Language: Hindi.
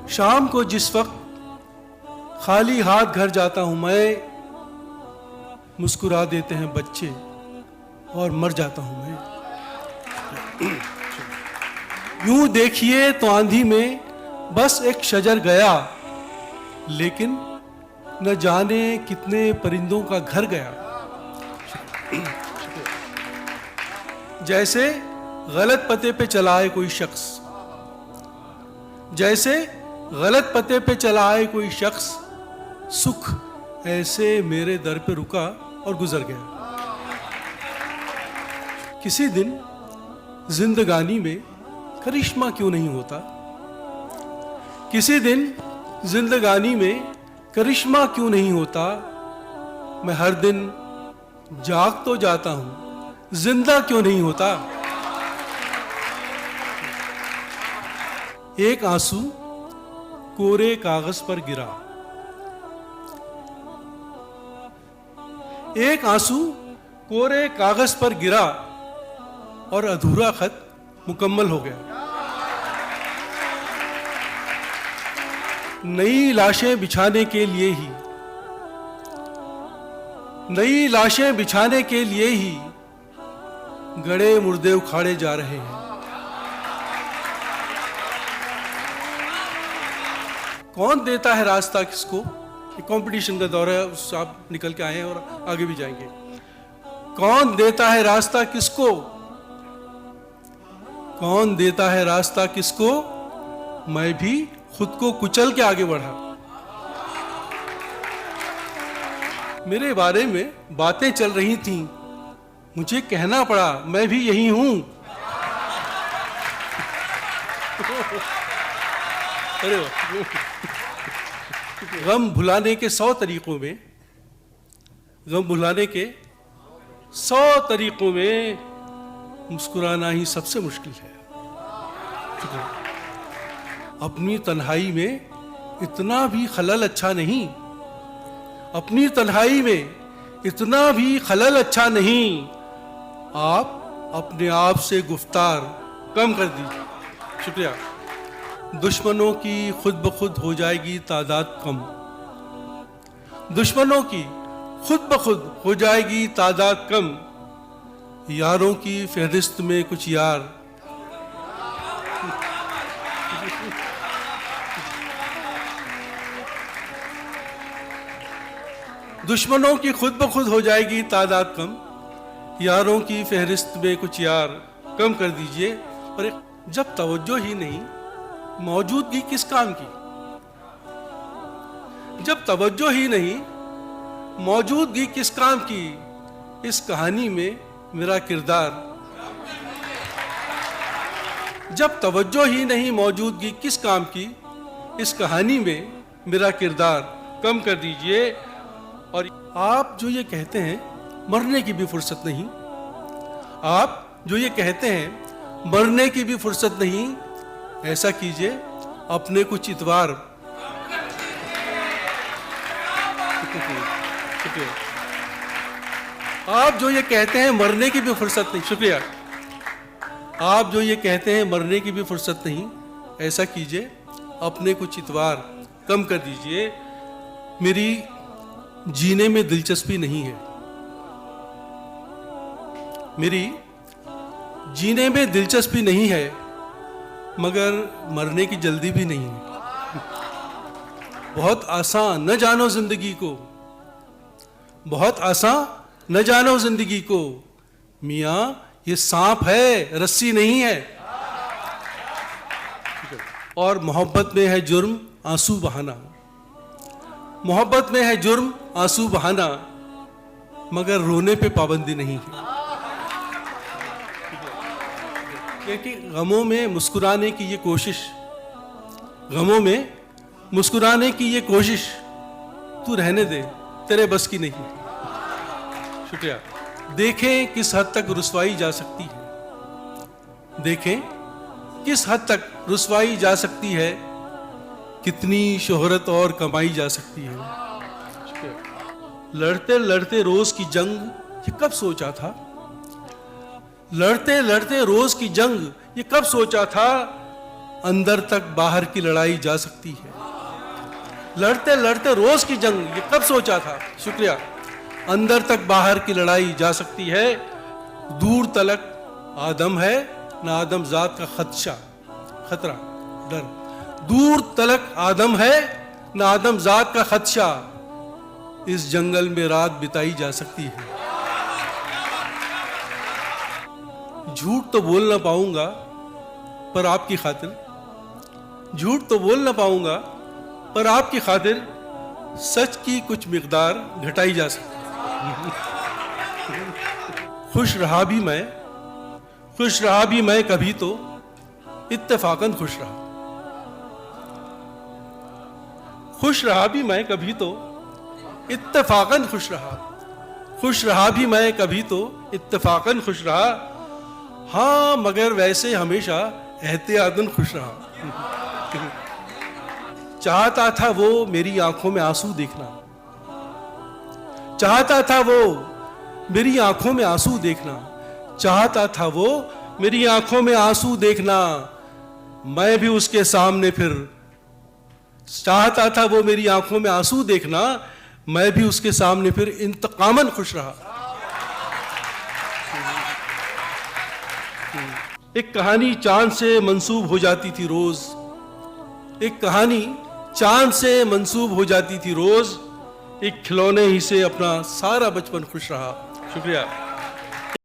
शाम को जिस वक्त खाली हाथ घर जाता हूं मैं, मुस्कुरा देते हैं बच्चे और मर जाता हूं मैं। यूं देखिए तो आंधी में बस एक शजर गया, लेकिन न जाने कितने परिंदों का घर गया। जैसे गलत पते पे चला है कोई शख्स, जैसे गलत पते पे चला है कोई शख्स, सुख ऐसे मेरे दर पे रुका और गुजर गया। किसी दिन जिंदगानी में करिश्मा क्यों नहीं होता, किसी दिन जिंदगानी में करिश्मा क्यों नहीं होता। मैं हर दिन जाग तो जाता हूं, जिंदा क्यों नहीं होता। एक आंसू कोरे कागज पर गिरा, एक आंसू कोरे कागज पर गिरा और अधूरा खत मुकम्मल हो गया। नई लाशें बिछाने के लिए ही, नई लाशें बिछाने के लिए ही गड़े मुर्दे उखाड़े जा रहे हैं। कौन देता है रास्ता किसको, कंपटीशन का दौर है, उससे आप निकल के आए हैं और आगे भी जाएंगे। कौन देता है रास्ता किसको, कौन देता है रास्ता किसको, मैं भी खुद को कुचल के आगे बढ़ा। मेरे बारे में बातें चल रही थीं, मुझे कहना पड़ा मैं भी यही हूं। अरे गम भुलाने के 100 तरीकों में, गम भुलाने के 100 तरीकों में मुस्कुराना ही सबसे मुश्किल है। अपनी तन्हाई में इतना भी खलल अच्छा नहीं, अपनी तन्हाई में इतना भी खलल अच्छा नहीं। आप अपने आप से गुफ्तार कम कर दीजिए। शुक्रिया। दुश्मनों की खुद ब खुद हो जाएगी तादाद कम, दुश्मनों की खुद ब खुद हो जाएगी तादाद कम। यारों की फहरिस्त में कुछ यार, दुश्मनों की खुद ब खुद हो जाएगी तादाद कम। यारों की फहरिस्त में कुछ यार कम कर दीजिए। और जब तवज्जो ही नहीं, मौजूदगी किस काम की। जब तवज्जो ही नहीं, मौजूदगी किस काम की। इस कहानी में मेरा किरदार, जब तवज्जो ही नहीं, मौजूदगी किस काम की। इस कहानी में मेरा किरदार कम कर दीजिए। और आप जो ये कहते हैं मरने की भी फुर्सत नहीं, आप जो ये कहते हैं मरने की भी फुर्सत नहीं, ऐसा कीजिए अपने कुछ इतवार। आप जो ये कहते हैं मरने की भी फुर्सत नहीं, शुक्रिया। आप जो ये कहते हैं मरने की भी फुर्सत नहीं, ऐसा कीजिए अपने कुछ इतवार कम कर दीजिए। मेरी जीने में दिलचस्पी नहीं है, मेरी जीने में दिलचस्पी नहीं है, मगर मरने की जल्दी भी नहीं है। बहुत आसान न जानो जिंदगी को, बहुत आसान न जानो जिंदगी को। मियाँ ये सांप है, रस्सी नहीं है। और मोहब्बत में है जुर्म आंसू बहाना, मोहब्बत में है जुर्म आंसू बहाना, मगर रोने पे पाबंदी नहीं है। क्योंकि गमों में मुस्कुराने की ये कोशिश, गमों में मुस्कुराने की ये कोशिश तू रहने दे, तेरे बस की नहीं। शुक्रिया। देखें किस हद तक रुसवाई जा सकती है, देखें किस हद तक रुसवाई जा सकती है, कितनी शोहरत और कमाई जा सकती है। लड़ते लड़ते रोज की जंग ये कब सोचा था, लड़ते लड़ते रोज की जंग ये कब सोचा था। अंदर तक बाहर की लड़ाई जा सकती है। लड़ते लड़ते रोज की जंग, ये कब सोचा था? शुक्रिया। अंदर तक बाहर की लड़ाई जा सकती है, दूर तलक आदम है ना आदम जात का खतरा डर। दूर तलक आदम है ना आदम जात का खदशा, इस जंगल में रात बिताई जा सकती है। झूठ तो बोल ना पाऊंगा पर आपकी खातिर, झूठ तो बोल ना पाऊंगा पर आपकी खातिर सच की कुछ मिकदार घटाई जा सकती है। खुश रहा भी मैं कभी तो इत्तेफाकन खुश रहा। खुश रहा भी मैं कभी तो इत्तेफाकन खुश रहा। खुश रहा भी मैं कभी तो इत्तेफाकन खुश रहा। हाँ मगर वैसे हमेशा एहतियातन खुश रहा। चाहता था वो मेरी आंखों में आंसू देखना, चाहता था वो मेरी आंखों में आंसू देखना, चाहता था वो मेरी आंखों में आंसू देखना। मैं भी उसके सामने फिर, चाहता था वो मेरी आंखों में आंसू देखना, मैं भी उसके सामने फिर इंतकामन खुश रहा। एक कहानी चांद से मंसूब हो जाती थी रोज, एक कहानी चांद से मंसूब हो जाती थी रोज, एक खिलौने ही से अपना सारा बचपन खुश रहा। शुक्रिया।